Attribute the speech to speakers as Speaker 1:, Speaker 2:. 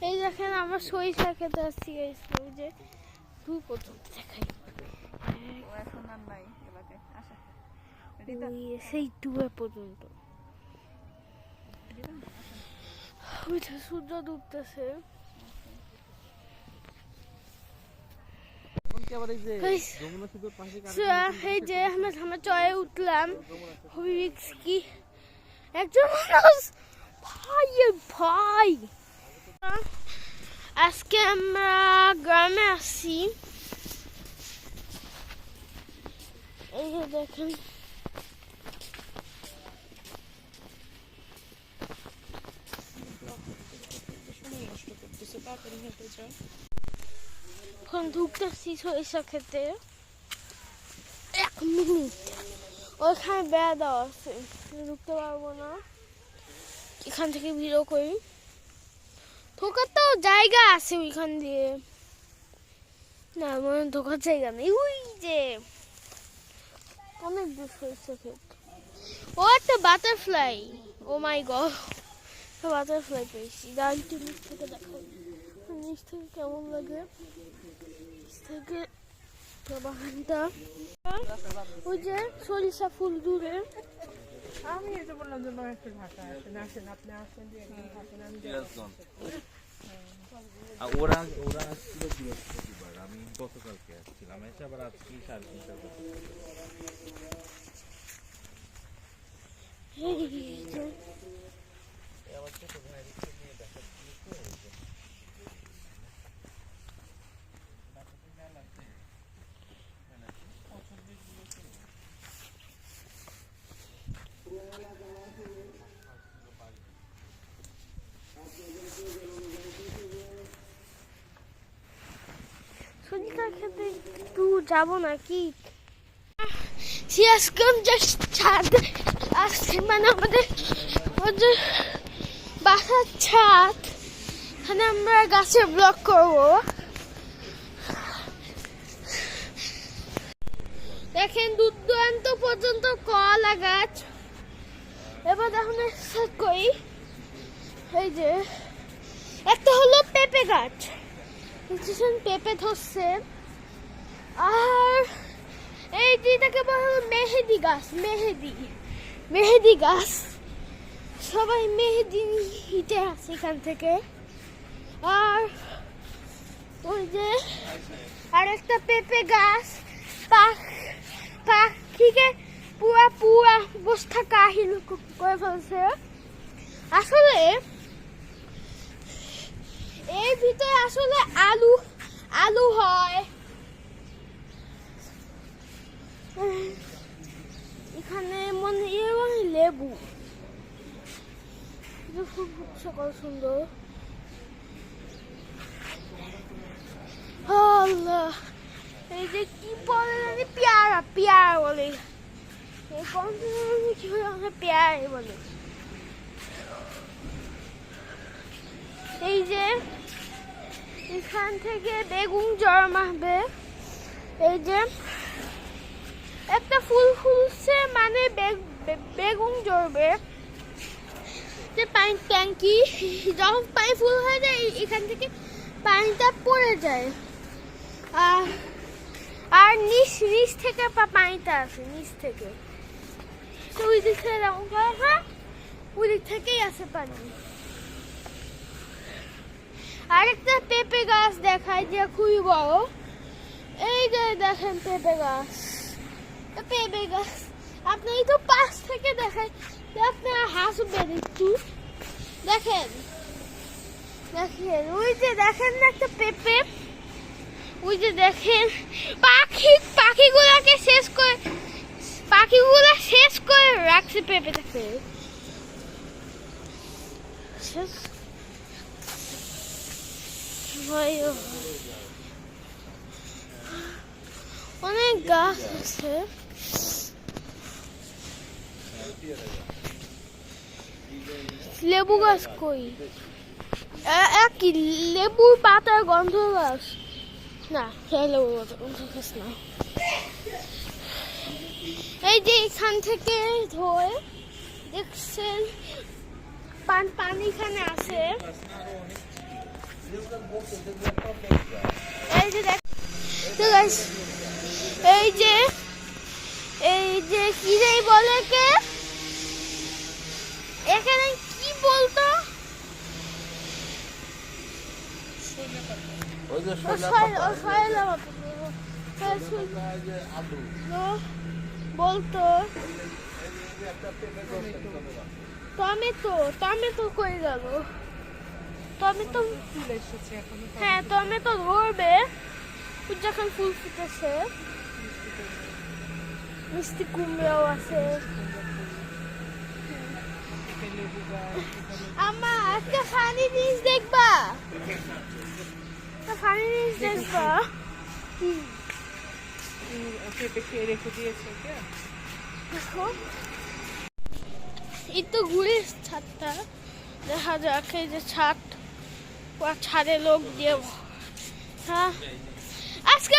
Speaker 1: এই দেখেন আমরা সরিষা খেতে আসছি ওই যে দুই পর্যন্ত দেখাই
Speaker 2: এখন আর নাই এলাকায় আসা
Speaker 1: সেই দুয়ে পর্যন্ত ওইটা সূর্য ডুবতেছে এই যে আমরা চয়ে উঠলাম কি একজন মানুষ ভাই ভাই আজকে আমরা গ্রামে আসছি এই যে দেখেন এখন ঢুকতেছি সরিষা খেতে 1 মিনিট ওইখানে বেড়া দেওয়া আছে ঢুকতে পারবো না এখান থেকে ভিডিও করি ঢোকার তো জায়গা আছে ওইখান দিয়ে না মনে ঢোকার জায়গা নেই ওই যে অনেক দূর সরিষা ক্ষেত ও একটা বাটারফ্লাই ও মাই গড বাটারফ্লাই পেয়েছি দাঁড়িয়ে নিচ থেকে দেখাই নিচ থেকে কেমন লাগে নিচ থেকে বাগানটা ওই যে সরিষা ফুল দূরে
Speaker 2: আমি এটা বললাম যে একটু ঢাকা আসেন আসেন আপনি আসেন যে একদিন থাকেন আমি
Speaker 3: ওরা আসছিল বৃহস্পতিবার আমি গতকালকে আসছিলাম এসে আবার আজকে
Speaker 1: সরিষা খেতে একটু যাবো নাকি সিরাজগঞ্জের ছাদ আসছে মানে আমাদের বাসার ছাদ এখানে আমরা গাছের ব্লক করবো দেখেন দূর দূরান্ত পর্যন্ত কলা গাছ এবার দেখুন স্টার্ট করি এই যে একটা হলো পেঁপে গাছ পেঁপে ধরছে আর এই যেটাকে বলা হলো মেহেদি গাছ মেহেদি গাছ সবাই মেহেদি হিটে আছে এখান থেকে আর ওই যে আরেকটা পেঁপে গাছ পাখিকে পুরা বস্তা কাহিল করে ফেলছে আসলে এর ভিতরে আসলে আলু হয় এখানে মনে লেবু খুব সকল সুন্দর আল্লাহ এই যে কি বলে জানি পেয়ারা বলে এই কোন কি পেয়ারা বলে এই যে এখান থেকে বেগুন জন্মাবে এই যে একটা ফুল ফুলছে মানে বেগুন জড়বে যে পানি ট্যাঙ্কি যখন পানি ফুল হয়ে যায় এখান থেকে পানিটা পড়ে যায় আর নিচ থেকে পানিটা আসে নিচ থেকে তো ওই দিক থেকে যেমন ওই দিক থেকেই আসে পানি আরেকটা পেঁপে গাছ দেখায় যে খুবই বড় এই যে দেখেন পেঁপে গাছ আপনি তো পাশ থেকে দেখায় আপনার হাসবেন একটু দেখেন ওই যে দেখেন না একটা পেঁপে ওই যে দেখেন পাখিগুলো শেষ করে রাখছে পেঁপেটাকে অনেক গাছ আছে লেবু গাছ কই কি লেবুর পাতার গন্ধ গাছ না লেবু গাছ না এই যে এখান থেকে ধরে দেখছেন পানি এখানে আছে। এই যে দেখ, তো guys, এই যে কি রে বলে কে এখানে কি বলতো
Speaker 3: ওই যে
Speaker 1: বলতো টমেটো কই গেল? টমেটো
Speaker 2: ফুল এসেছে এখনো।
Speaker 1: হ্যাঁ টমেটো ধরবে যখন ফুল ফুটেছে। মিষ্টি কুমড়াও আছে।
Speaker 2: লেবু গাছ এখানে।
Speaker 1: আম্মা একটা ফানি জিনিস দেখবা? একটা ফানি জিনিস দেখবা?
Speaker 2: পেঁপে খেয়ে রেখে দিয়েছে ওকে।
Speaker 1: দেখো এই তো ঘুরির ছাদটা দেখা যাক। এই যে ছাদ, ছাদে লোক দিয়ে। হ্যাঁ আজকে